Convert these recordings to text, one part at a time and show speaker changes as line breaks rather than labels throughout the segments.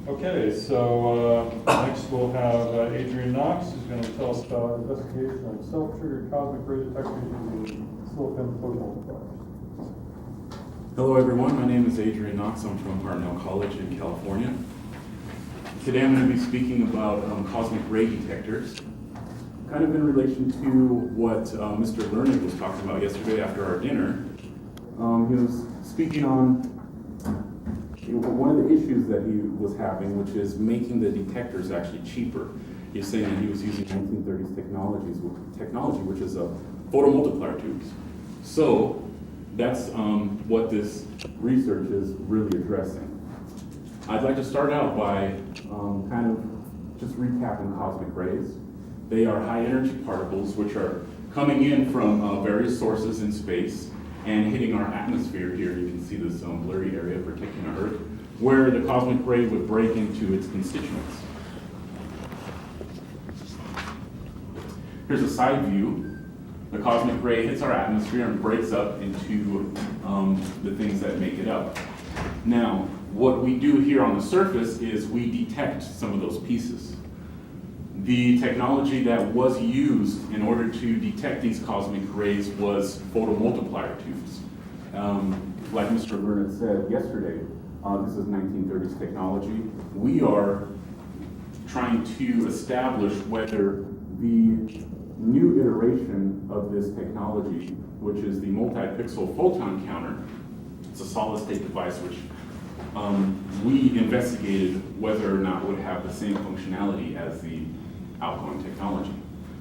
Okay, so next we'll have Adriaan Knox, who's going to tell us about investigation of self-triggered cosmic ray detectors using silicon photomultipliers.
Hello everyone, my name is Adriaan Knox. I'm from Hartnell College in California. Today I'm going to be speaking about cosmic ray detectors, kind of in relation to what Mr. Learned was talking about yesterday after our dinner. He was speaking on one of the issues that he was having, which is making the detectors actually cheaper. He's saying that he was using 1930s technology, which is a photomultiplier tubes. So that's what this research is really addressing. I'd like to start out by kind of just recapping cosmic rays. They are high energy particles which are coming in from various sources in space and hitting our atmosphere here. You can see this blurry area protecting our Earth, where the cosmic ray would break into its constituents. Here's a side view. The cosmic ray hits our atmosphere and breaks up into the things that make it up. Now, what we do here on the surface is we detect some of those pieces. The technology that was used in order to detect these cosmic rays was photomultiplier tubes. Like Mr. Learned said yesterday, this is 1930s technology. We are trying to establish whether the new iteration of this technology, which is the multi-pixel photon counter, it's a solid-state device which we investigated whether or not would have the same functionality as the outgoing technology.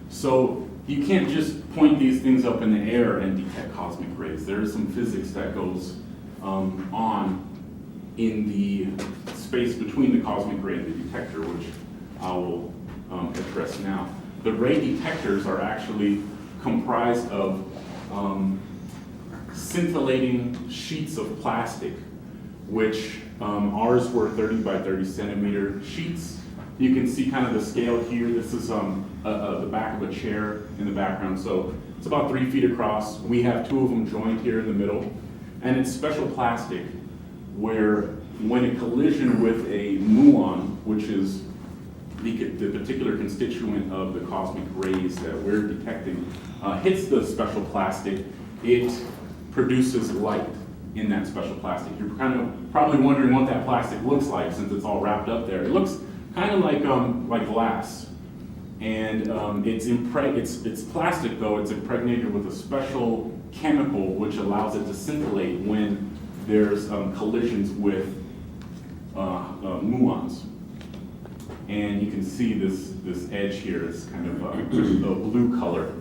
So you can't just point these things up in the air and detect cosmic rays. There is some physics that goes on in the space between the cosmic ray and the detector, which I will address now. The ray detectors are actually comprised of scintillating sheets of plastic, which ours were 30 by 30 centimeter sheets. You can see kind of the scale here. This is the back of a chair in the background, so it's about 3 feet across. We have 2 of them joined here in the middle, and it's special plastic where when a collision with a muon, which is the particular constituent of the cosmic rays that we're detecting, hits the special plastic, it produces light in that special plastic. You're kind of probably wondering what that plastic looks like since it's all wrapped up there. It looks kind of like glass, and it's plastic though. It's impregnated with a special chemical which allows it to scintillate when there's collisions with muons. And you can see this edge here is kind of a blue color.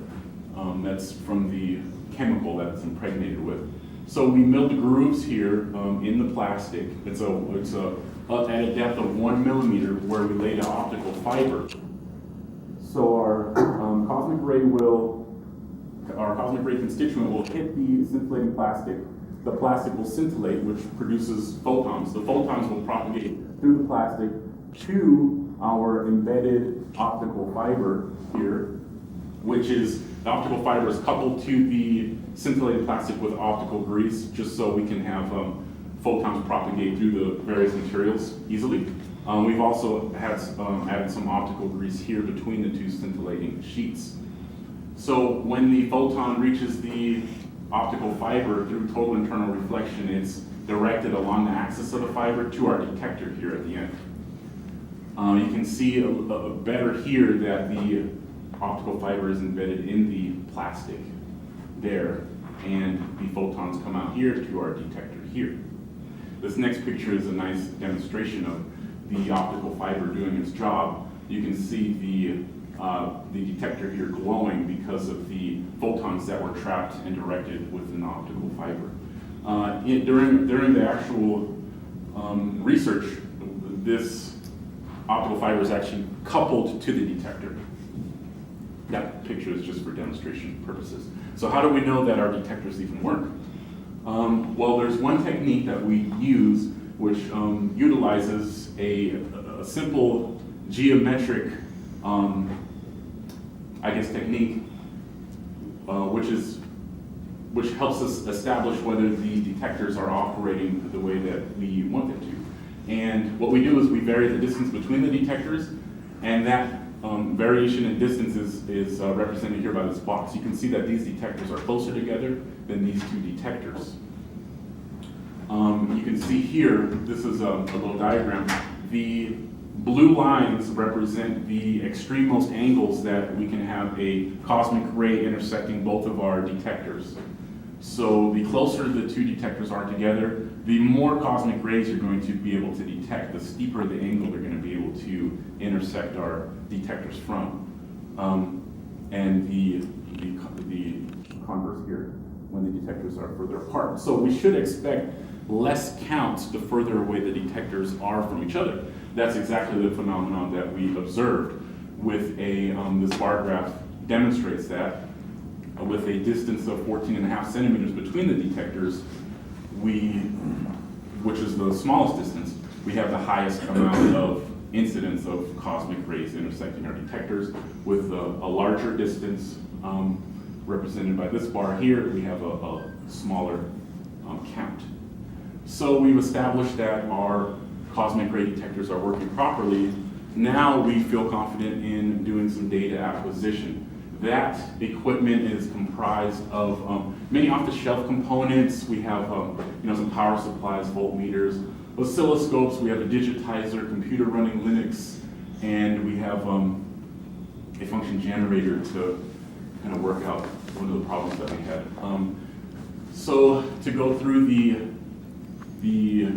That's from the chemical that it's impregnated with. So we milled grooves here in the plastic. It's at a depth of 1 millimeter where we laid an optical fiber. So our cosmic ray constituent will hit the scintillating plastic. The plastic will scintillate, which produces photons. The photons will propagate through the plastic to our embedded optical fiber here, which is, the optical fiber is coupled to the scintillating plastic with optical grease, just so we can have photons propagate through the various materials easily. We've also had added some optical grease here between the 2 scintillating sheets. So when the photon reaches the optical fiber through total internal reflection, it's directed along the axis of the fiber to our detector here at the end. You can see better here that the optical fiber is embedded in the plastic there, and the photons come out here to our detector here. This next picture is a nice demonstration of the optical fiber doing its job. You can see the detector here glowing because of the photons that were trapped and directed within the optical fiber. During the actual research, this optical fiber is actually coupled to the detector. That picture is just for demonstration purposes. So how do we know that our detectors even work? Well, there's one technique that we use which utilizes a simple geometric technique, which helps us establish whether the detectors are operating the way that we want them to. And what we do is we vary the distance between the detectors, and that variation in distance is represented here by this box. You can see that these detectors are closer together than these two detectors. You can see here, this is a little diagram. The blue lines represent the extremmost angles that we can have a cosmic ray intersecting both of our detectors. So the closer the two detectors are together, the more cosmic rays you're going to be able to detect, the steeper the angle they're going to be able to intersect our detectors from. And the converse here, when the detectors are further apart. So we should expect less counts the further away the detectors are from each other. That's exactly the phenomenon that we observed with this bar graph demonstrates that. With a distance of 14.5 centimeters between the detectors, which is the smallest distance, we have the highest amount of incidence of cosmic rays intersecting our detectors. With a larger distance, represented by this bar here, we have a smaller count. So we've established that our cosmic ray detectors are working properly. Now we feel confident in doing some data acquisition. That equipment is comprised of many off-the-shelf components. We have some power supplies, voltmeters, oscilloscopes. We have a digitizer, computer running Linux, and we have a function generator to kind of work out one of the problems that we had. So to go through the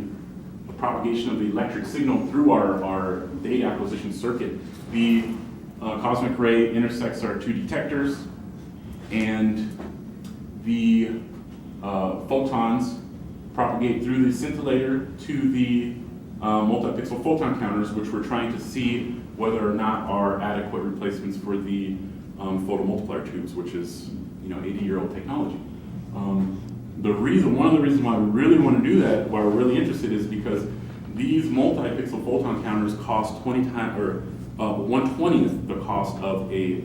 propagation of the electric signal through our data acquisition circuit, the cosmic ray intersects our two detectors, and the photons propagate through the scintillator to the multi-pixel photon counters, which we're trying to see whether or not are adequate replacements for the photomultiplier tubes, which is 80-year-old technology. One of the reasons why we really want to do that, why we're really interested, is because these multi-pixel photon counters cost 20 times, or 1/20th the cost of a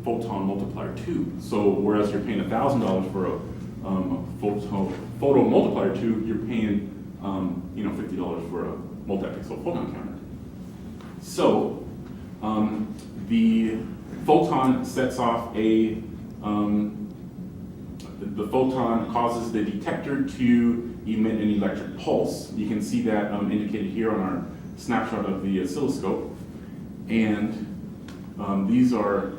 photon multiplier tube. So whereas you're paying $1,000 for a photo multiplier tube, you're paying $50 for a multi-pixel photon counter. So the photon sets off the photon causes the detector to emit an electric pulse. You can see that indicated here on our snapshot of the oscilloscope. And these are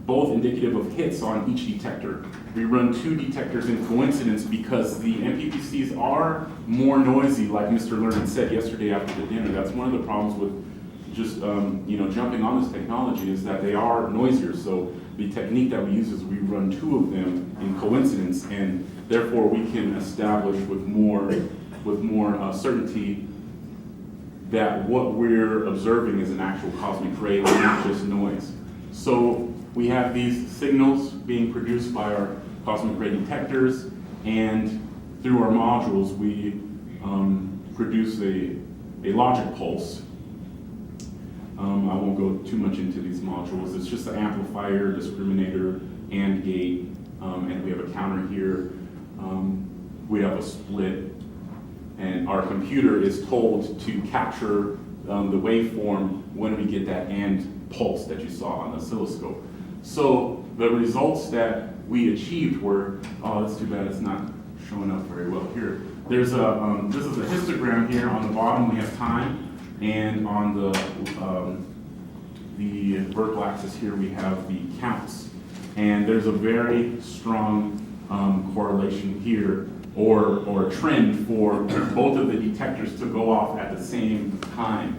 both indicative of hits on each detector. We run two detectors in coincidence because the MPPCs are more noisy, like Mr. Lerman said yesterday after the dinner. That's one of the problems with just jumping on this technology, is that they are noisier. So the technique that we use is we run two of them in coincidence, and therefore we can establish with more certainty that what we're observing is an actual cosmic ray, not just noise. So we have these signals being produced by our cosmic ray detectors, and through our modules we produce a logic pulse. I won't go too much into these modules. It's just an amplifier, discriminator, and gate, and we have a counter here. We have a split, and our computer is told to capture the waveform when we get that and pulse that you saw on the oscilloscope. So the results that we achieved were, that's too bad it's not showing up very well here. There's this is a histogram here. On the bottom we have time, and on the vertical axis here we have the counts. And there's a very strong correlation here, or trend for both of the detectors to go off at the same time,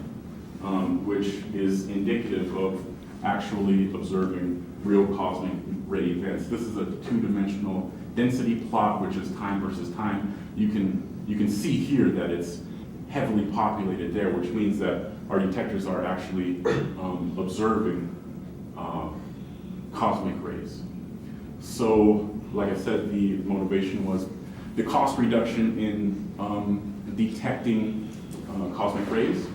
which is indicative of actually observing real cosmic ray events. This is a two-dimensional density plot, which is time versus time. You can see here that it's heavily populated there, which means that our detectors are actually observing cosmic rays. So, like I said, the motivation was the cost reduction in detecting cosmic rays.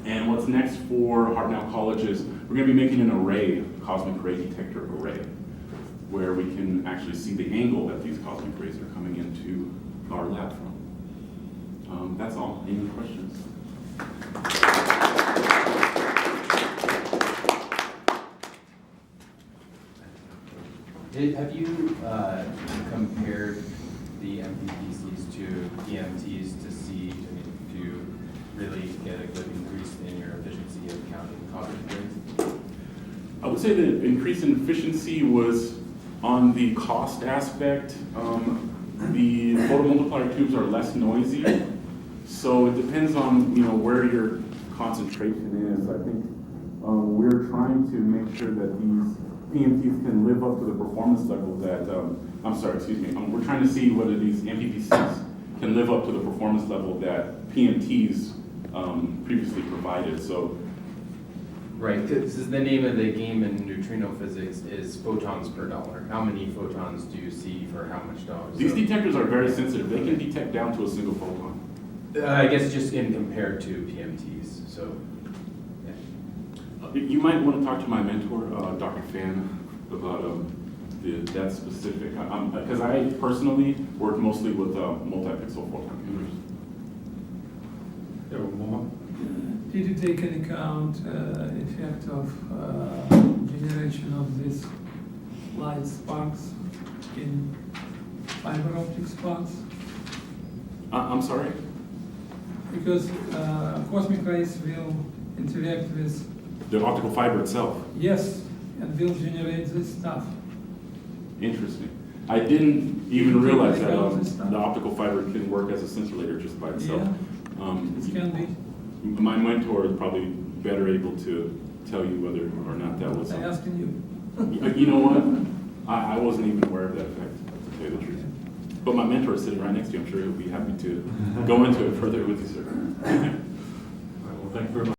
And what's next for Hartnell College is we're going to be making an array, cosmic ray detector array, where we can actually see the angle that these cosmic rays are coming into our lab from. That's all. Any questions?
Have you compared the MPPCs to PMTs to see, to really get a good increase in your efficiency of counting cosmic rays?
I would say the increase in efficiency was on the cost aspect. The photomultiplier tubes are less noisy, so it depends on where your concentration is. I think we're trying to make sure that these PMTs can live up to the performance level that we're trying to see whether these MPPCs can live up to the performance level that PMTs previously provided. So.
Right, because the name of the game in neutrino physics is photons per dollar. How many photons do you see for how much dollars?
These detectors are very sensitive. They can detect down to a single photon.
I guess just in compared to PMTs, so. Yeah.
You might want to talk to my mentor, Dr. Fan, about that specific. Because I personally work mostly with multi-pixel photon counting.
Yeah, one more.
Did you take into account effect of generation of these light sparks in fiber optic sparks?
I'm sorry?
Because cosmic rays will interact with,
The optical fiber itself.
yes, and will generate this stuff.
Interesting. I didn't even realize that
Yeah.
the optical fiber can work as a scintillator just by itself.
It can be.
My mentor is probably better able to tell you whether or not that was.
I'm asking you.
You know what? I wasn't even aware of that effect, to tell you the truth. But my mentor is sitting right next to you. I'm sure he'll be happy to go into it further with you, sir.
All right, well, thank you very much.